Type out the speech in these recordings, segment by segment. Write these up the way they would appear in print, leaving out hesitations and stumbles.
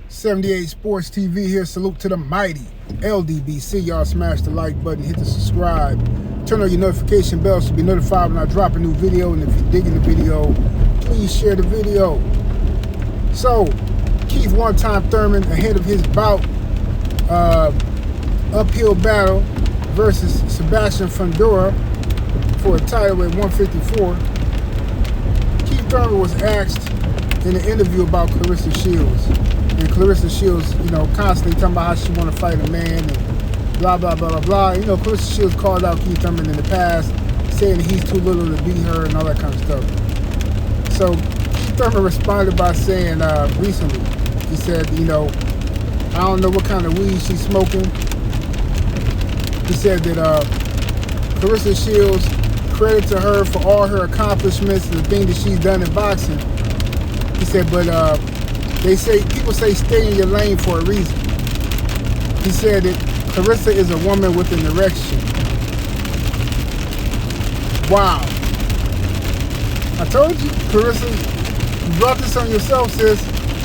78 Sports TV here. Salute to the mighty LDBC. Y'all smash the like button, hit the subscribe, turn on your notification bells to be notified when I drop a new video. And if you're digging the video, please share the video. So, Keith one-time Thurman ahead of his bout, uphill battle versus Sebastian Fundora for a title at 154. Keith Thurman was asked in an interview about Claressa Shields. And Claressa Shields, constantly talking about how she want to fight a man and blah, blah, blah, blah, blah. Claressa Shields called out Keith Thurman in the past, saying that he's too little to beat her and all that kind of stuff. So Keith Thurman responded by saying recently, he said, I don't know what kind of weed she's smoking. He said that Claressa Shields, credit to her for all her accomplishments and the things that she's done in boxing. He said, but people say stay in your lane for a reason. He said that Claressa is a woman with an erection. Wow. I told you, Claressa, you brought this on yourself, sis.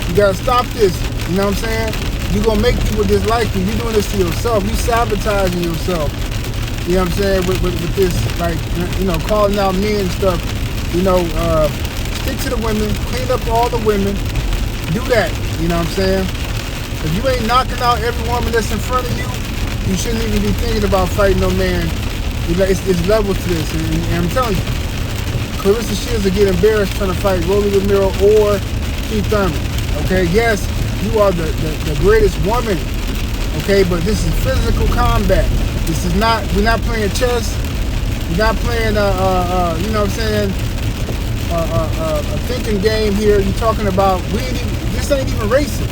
You gotta stop this. You know what I'm saying? You're gonna make people dislike you. You're doing this to yourself. You sabotaging yourself. You know what I'm saying? With this, calling out men and stuff. Stick to the women, clean up all the women. Do that, you know what I'm saying? If you ain't knocking out every woman that's in front of you, you shouldn't even be thinking about fighting no man. It's levels to this, and I'm telling you, Claressa Shields will get embarrassed trying to fight Rolly Romero or Keith Thurman. Okay, yes, you are the greatest woman. Okay, but this is physical combat. This is not. We're not playing chess. We're not playing. You know what I'm saying? A thinking game here. You're talking about this ain't even racing.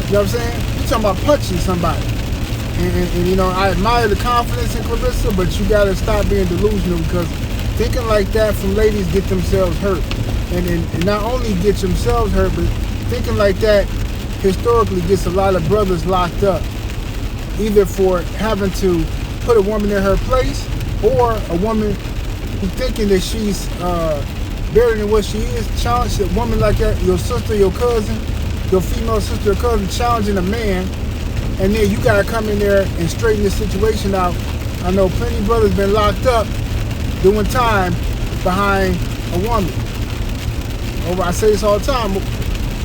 You know what I'm saying? You're talking about punching somebody. And I admire the confidence in Claressa, but you gotta stop being delusional, because thinking like that from ladies get themselves hurt. And not only get themselves hurt, but thinking like that historically gets a lot of brothers locked up, either for having to put a woman in her place, or a woman who's thinking that she's better than what she is. Challenge a woman like that, your sister, your cousin, your female sister or cousin, challenging a man, and then you gotta come in there and straighten this situation out. I know plenty of brothers been locked up doing time behind a woman. I say this all the time,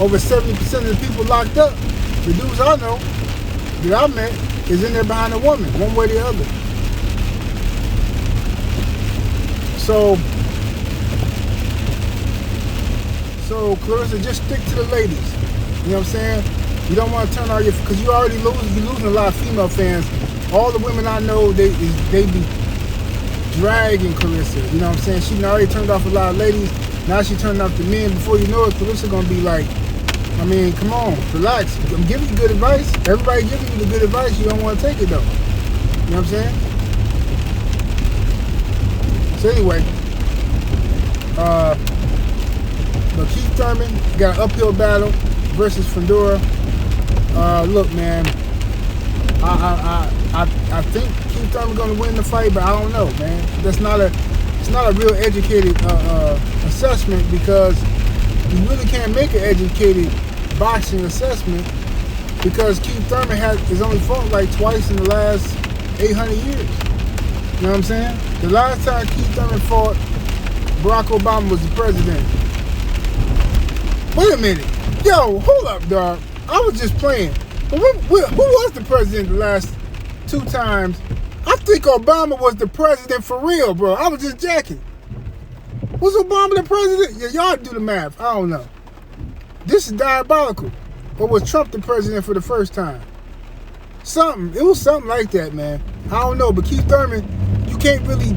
over 70% of the people locked up, the dudes I know, that I met, is in there behind a woman, one way or the other. So Claressa, just stick to the ladies. You know what I'm saying? You don't want to turn all your, because you already losing a lot of female fans. All the women I know, they be dragging Claressa. You know what I'm saying? She already turned off a lot of ladies. Now she turned off the men. Before you know it, Claressa gonna be like, come on, relax. I'm giving you good advice. Everybody giving you the good advice. You don't want to take it though. You know what I'm saying? So anyway, but Keith Thurman got an uphill battle versus Fundora. Look, man, I think Keith Thurman gonna win the fight, but I don't know, man. It's not a real educated assessment, because you really can't make an educated boxing assessment, because Keith Thurman has only fought like twice in the last 800 years. You know what I'm saying? The last time Keith Thurman fought, Barack Obama was the president. Wait a minute. Yo, hold up, dog. I was just playing. But who was the president the last two times? I think Obama was the president for real, bro. I was just jacking. Was Obama the president? Yeah, y'all do the math. I don't know. This is diabolical. Or was Trump the president for the first time? It was something like that, man. I don't know, but Keith Thurman, you can't really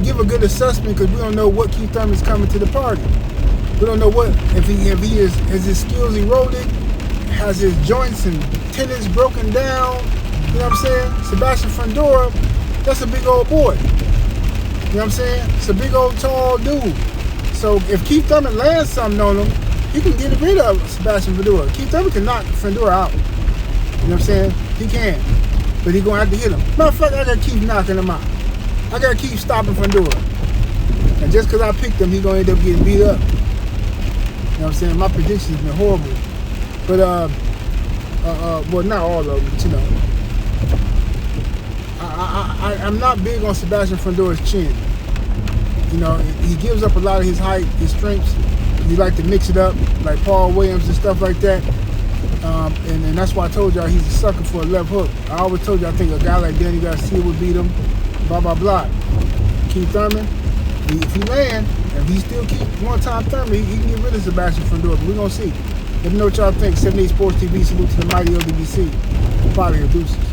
give a good assessment, because we don't know what Keith Thurman's coming to the party. We don't know if he has his skills eroded, has his joints and tendons broken down. You know what I'm saying? Sebastian Fundora, that's a big old boy. You know what I'm saying? It's a big old tall dude. So if Keith Thurman lands something on him, he can get rid of Sebastian Fundora. Keith Thurman can knock Fundora out. You know what I'm saying? He can. But he's going to have to hit him. Matter of fact, I got to keep knocking him out. I got to keep stopping Fundora. And just because I picked him, he's going to end up getting beat up. You know what I'm saying? My predictions have been horrible. But well, not all of them, but you know. I'm not big on Sebastian Fundora's chin. You know, he gives up a lot of his height, his strengths. He like to mix it up, like Paul Williams and stuff like that. And that's why I told y'all he's a sucker for a left hook. I always told you I think a guy like Danny Garcia would beat him, blah, blah, blah. Keith Thurman, if he land, if he still keep one-time Thurman, he can get rid of Sebastian Fundora, but we're going to see. Let me know what y'all think. 78 Sports TV, salute to the mighty LDBC. Probably your deuces.